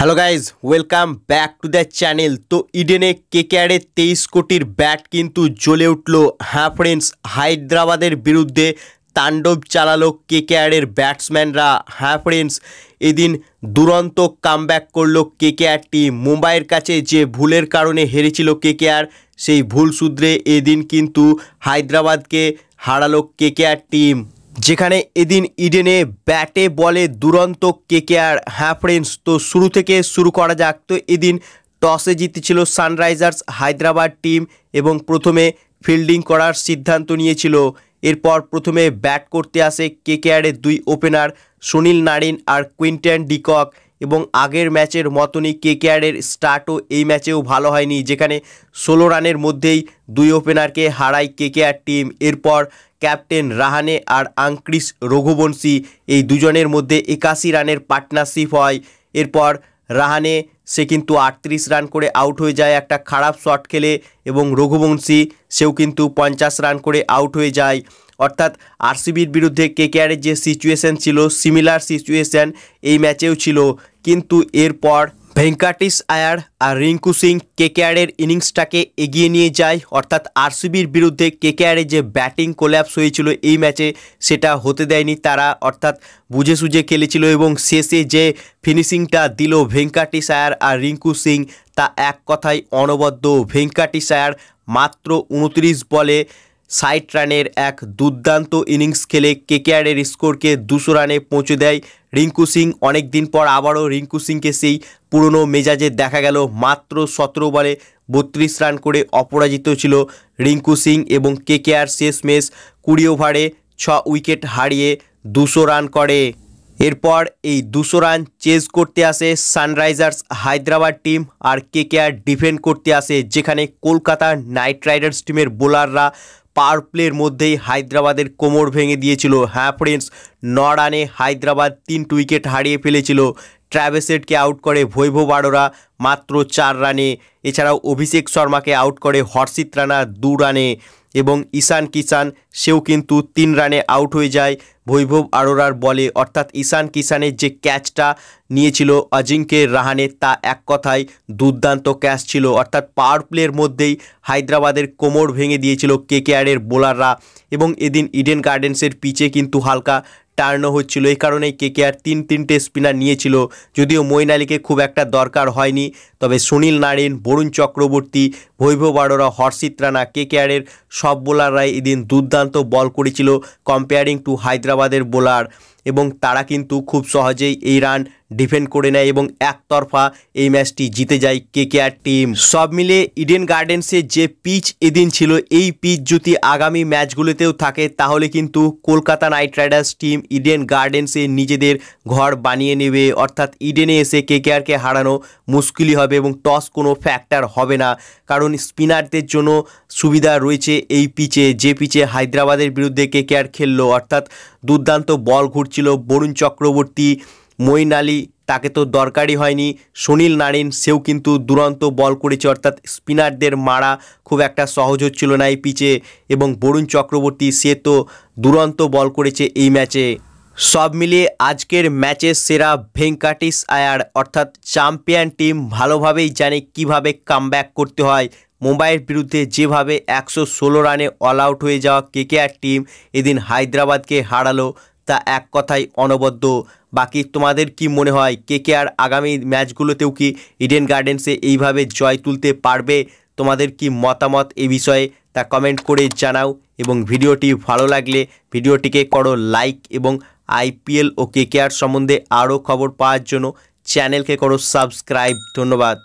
Hello guys, welcome back to the channel. তো ইডেনে কেকেআরের 23 কোটির ব্যাট কিন্তু জ্বলে উঠল। হ্যাঁ ফ্রেন্ডস, হায়দ্রাবাদের বিরুদ্ধে তাণ্ডব চালালো কেকেআরের ব্যাটসম্যানরা। হ্যাঁ ফ্রেন্ডস, এদিন দুরন্ত কামব্যাক করলো কেকেআর টিম। মুম্বাইয়ের কাছে যে ভুলের কারণে হেরেছিল কেকেআর, সেই ভুল শুধরে এদিন কিন্তু হায়দ্রাবাদকে হারালো কেকেআর টিম, যেখানে এদিন ইডেনে ব্যাটে বলে দুরন্ত কেকেআর। হ্যাঁ ফ্রেন্ডস, তো শুরু থেকে শুরু করা যাক। তো এদিন টসে জিতেছিল সানরাইজার্স হায়দ্রাবাদ টিম এবং প্রথমে ফিল্ডিং করার সিদ্ধান্ত নিয়েছিল। এরপর প্রথমে ব্যাট করতে আসে কেকেআরের দুই ওপেনার সুনীল নারিন আর কুইন্টন ডিকক, এবং আগের ম্যাচের মতনই কেকেআরের স্টার্টও এই ম্যাচেও ভালো হয়নি, যেখানে 16 রানের মধ্যেই দুই ওপেনারকে হারায় কেকেআর টিম। এরপর ক্যাপ্টেন রাহানে আর আঙ্ক্রিস রঘুবংশী এই দুজনের মধ্যে 81 রানের পার্টনারশিপ হয়। এরপর রাহানে সে কিন্তু 38 রান করে আউট হয়ে যায় একটা খারাপ শট খেলে, এবং রঘুবংশী সেও কিন্তু 50 রান করে আউট হয়ে যায়। অর্থাৎ আরসিবির বিরুদ্ধে কেকেআরের যে সিচুয়েশন ছিল, সিমিলার সিচুয়েশন এই ম্যাচেও ছিল। কিন্তু এরপর ভেঙ্কাটিস আয়ার আর রিঙ্কু সিং কেকেআরের ইনিংসটাকে এগিয়ে নিয়ে যায়। অর্থাৎ আরসিবির বিরুদ্ধে কেকেআরের যে ব্যাটিং কোল্যাপস হয়েছিল এই ম্যাচে, সেটা হতে দেয়নি তারা। অর্থাৎ বুঝে সুঝে খেলেছিল, এবং শেষে যে ফিনিশিংটা দিল ভেঙ্কাটিস আয়ার আর রিঙ্কু সিং, তা এক কথায় অনবদ্য। ভেঙ্কাটিস আয়ার মাত্র 29 বলে 60 রানের এক দুর্দান্ত ইনিংস খেলে কেকেআরের স্কোরকে 200 রানে পৌঁছে দেয়। রিঙ্কু সিং অনেক দিন পর আবারও রিঙ্কু সিংকে সেই পুরনো মেজাজে দেখা গেল। মাত্র 17 বলে 32 রান করে অপরাজিত ছিল রিঙ্কু সিং, এবং কেকেআর শেষমেশ 20 ওভারে 6 উইকেট হারিয়ে 200 রান করে। এরপর এই 200 রান চেজ করতে আসে সানরাইজার্স হায়দ্রাবাদ টিম, আর কেকেআর ডিফেন্ড করতে আসে, যেখানে কলকাতা নাইট রাইডার্স টিমের বোলাররা পাওয়ার প্লের মধ্যেই হায়দ্রাবাদের কোমর ভেঙে দিয়েছিল। হ্যাঁ ফ্রেন্ডস, 9 রানে হায়দ্রাবাদ 3 উইকেট হারিয়ে ফেলেছিল। ট্র্যাভিসেটকে আউট করে বৈভব আরোরা মাত্র 4 রানে। এছাড়াও অভিষেক শর্মাকে আউট করে হর্ষিত রানা 2 রানে, এবং ঈশান কিষান সেও কিন্তু 3 রানে আউট হয়ে যায় বৈভব আরোরার বলে। অর্থাৎ ঈশান কিষানের যে ক্যাচটা নিয়েছিল অজিঙ্ক্য রাহানে, তা এক কথায় দুর্দান্ত ক্যাচ ছিল। অর্থাৎ পাওয়ার প্লের মধ্যেই হায়দ্রাবাদের কোমর ভেঙে দিয়েছিল কেকেআরের বোলাররা। এবং এদিন ইডেন গার্ডেন্সের পিচে কিন্তু হালকা টার্নও হচ্ছিল, এই কারণেই কেকেআর 3-3টে স্পিনার নিয়েছিল। যদিও মঈন আলীকে খুব একটা দরকার হয়নি, তবে সুনীল নারিন, বরুণ চক্রবর্তী, বৈভব আরোরা, হর্ষিত রানা, কেকেআরের সব বোলাররাই এদিন দুর্দান্ত বল করেছিল কম্পেয়ারিং টু হায়দ্রাবাদের বোলার, এবং তারা কিন্তু খুব সহজেই এই রান ডিফেন্ড করে নেয় এবং একতরফা এই ম্যাচটি জিতে যায় কেকেআর টিম। সব মিলে ইডেন গার্ডেন্সের যে পিচ এদিন ছিল, এই পিচ যদি আগামী ম্যাচগুলোতেও থাকে, তাহলে কিন্তু Kolkata Knight Riders team Eden গার্ডেন্সে নিজেদের ঘর বানিয়ে নেবে। অর্থাৎ ইডেনে এসে কেকেআরকে হারানো মুশকিলই হবে, এবং টস কোনো ফ্যাক্টর হবে না, কারণ স্পিনারদের জন্য সুবিধা রয়েছে এই পিচে, যে পিচে হায়দ্রাবাদের বিরুদ্ধে কেকেআর খেললো। অর্থাৎ দুর্দান্ত বল ঘুরছিল। বরুণ চক্রবর্তী, মঈন আলী তাকে তো দরকারই হয়নি, সুনীল নারিন সেও কিন্তু দুরন্ত বল করেছে। অর্থাৎ স্পিনারদের মারা খুব একটা সহজ হচ্ছিল না এই পিচে, এবং বরুণ চক্রবর্তী সে তো দুরন্ত বল করেছে এই ম্যাচে। সব মিলিয়ে আজকের ম্যাচের সেরা ভেঙ্কাটিস আয়ার। অর্থাৎ চ্যাম্পিয়ন টিম ভালোভাবেই জানে কিভাবে কামব্যাক করতে হয়। মুম্বাইয়ের বিরুদ্ধে যেভাবে 116 রানে অল আউট হয়ে যাওয়া কেকেআর টিম এদিন হায়দ্রাবাদকে হারালো, তা এক কথায় অনবদ্য। বাকি তোমাদের কি মনে হয়, কেকেআর আগামী ম্যাচগুলোতেও কি ইডেন গার্ডেন্সে এইভাবে জয় তুলতে পারবে? তোমাদের কি মতামত এ বিষয়ে, তা কমেন্ট করে জানাও। এবং ভিডিওটি ভালো লাগলে ভিডিওটিকে করো লাইক, এবং আইপিএল ও কেকেআর সম্বন্ধে আরও খবর পাওয়ার জন্য চ্যানেলকে করো সাবস্ক্রাইব। ধন্যবাদ।